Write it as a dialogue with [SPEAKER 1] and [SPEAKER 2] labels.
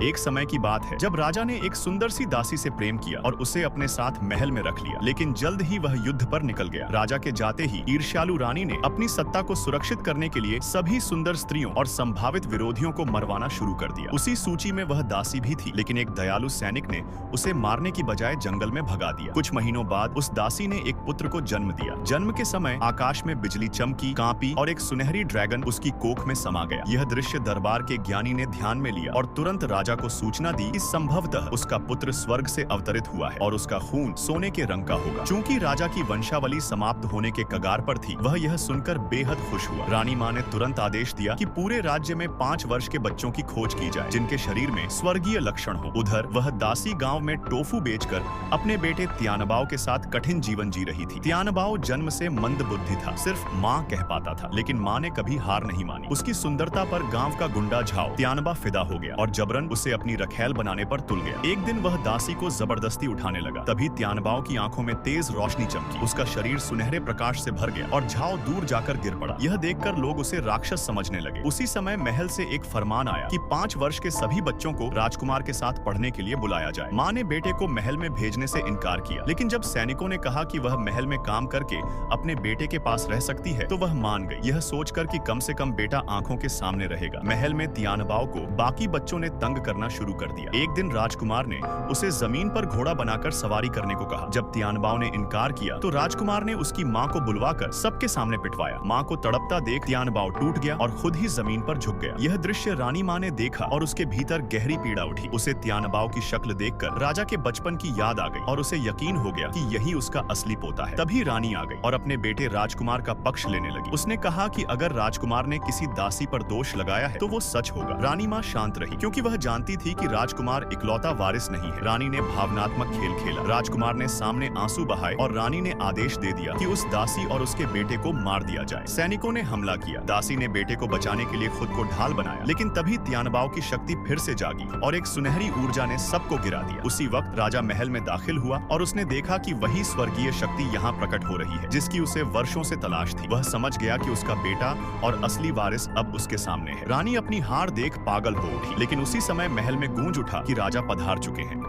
[SPEAKER 1] एक समय की बात है जब राजा ने एक सुंदर सी दासी से प्रेम किया और उसे अपने साथ महल में रख लिया, लेकिन जल्द ही वह युद्ध पर निकल गया। राजा के जाते ही ईर्ष्यालु रानी ने अपनी सत्ता को सुरक्षित करने के लिए सभी सुंदर स्त्रियों और संभावित विरोधियों को मरवाना शुरू कर दिया। उसी सूची में वह दासी भी थी, लेकिन एक दयालु सैनिक ने उसे मारने की बजाय जंगल में भगा दिया। कुछ महीनों बाद उस दासी ने एक पुत्र को जन्म दिया। जन्म के समय आकाश में बिजली चमकी, कांपी और एक सुनहरी ड्रैगन उसकी कोख में समा गया। यह दृश्य दरबार के ज्ञानी ने ध्यान में लिया और तुरंत राजा को सूचना दी कि संभवतः उसका पुत्र स्वर्ग से अवतरित हुआ है और उसका खून सोने के रंग का होगा। चूंकि राजा की वंशावली समाप्त होने के कगार पर थी, वह यह सुनकर बेहद खुश हुआ। रानी मां ने तुरंत आदेश दिया कि पूरे राज्य में 5 वर्ष के बच्चों की खोज की जाए जिनके शरीर में स्वर्गीय लक्षण हो। उधर वह दासी गांव में टोफू बेचकर अपने बेटे त्यानबाओ के साथ कठिन जीवन जी रही थी। त्यानबाओ जन्म से मंद बुद्धि था, सिर्फ माँ कह पाता था, लेकिन माँ ने कभी हार नहीं मानी। उसकी सुंदरता पर गांव का गुंडा झाओ त्यानबा फिदा हो गया और जबरन उसे अपनी रखैल बनाने पर तुल गया। एक दिन वह दासी को जबरदस्ती उठाने लगा, तभी त्यानबाओ की आंखों में तेज रोशनी चमकी। उसका शरीर सुनहरे प्रकाश से भर गया और झाओ दूर जाकर गिर पड़ा। यह देखकर लोग उसे राक्षस समझने लगे। उसी समय महल से एक फरमान आया कि 5 वर्ष के सभी बच्चों को राजकुमार के साथ पढ़ने के लिए बुलाया जाए। माँ ने बेटे को महल में भेजने से इनकार किया, लेकिन जब सैनिकों ने कहा कि वह महल में काम करके अपने बेटे के पास रह सकती है, तो वह मान गई, यह सोचकर कि कम से कम बेटा आंखों के सामने रहेगा। महल में त्यानबाओ को बाकी बच्चों ने तंग करना शुरू कर दिया। एक दिन राजकुमार ने उसे जमीन पर घोड़ा बनाकर सवारी करने को कहा। जब त्यानबाओ ने इनकार किया तो राजकुमार ने उसकी माँ को बुलवाकर सबके सामने पिटवाया। माँ को तड़पता देख त्यानबाओ टूट गया और खुद ही जमीन पर झुक गया। यह दृश्य रानी माँ ने देखा और उसके भीतर गहरी पीड़ा उठी। उसे त्यानबाओ की शक्ल देखकर राजा के बचपन की याद आ गई और उसे यकीन हो गया कि यही उसका असली पोता है। तभी रानी आ गई और अपने बेटे राजकुमार का पक्ष लेने लगी। उसने कहा कि अगर राजकुमार ने किसी दासी पर दोष लगाया है तो वो सच होगा। रानी माँ शांत रही, क्योंकि वह जानती थी कि राजकुमार इकलौता वारिस नहीं है। रानी ने भावनात्मक खेल खेला। राजकुमार ने सामने आंसू बहाए और रानी ने आदेश दे दिया कि उस दासी और उसके बेटे को मार दिया जाए। सैनिकों ने हमला किया। दासी ने बेटे को बचाने के लिए खुद को ढाल बनाया, लेकिन तभी त्यानबाओ की शक्ति फिर से जागी और एक सुनहरी ऊर्जा ने सबको गिरा दिया। उसी वक्त राजा महल में दाखिल हुआ और उसने देखा कि वही स्वर्गीय शक्ति यहाँ प्रकट हो रही है जिसकी उसे वर्षों से तलाश थी। वह समझ गया कि उसका बेटा और असली वारिस अब उसके सामने है। रानी अपनी हार देख पागल हो उठी, लेकिन उसी समय महल में गूंज उठा कि राजा पधार चुके हैं।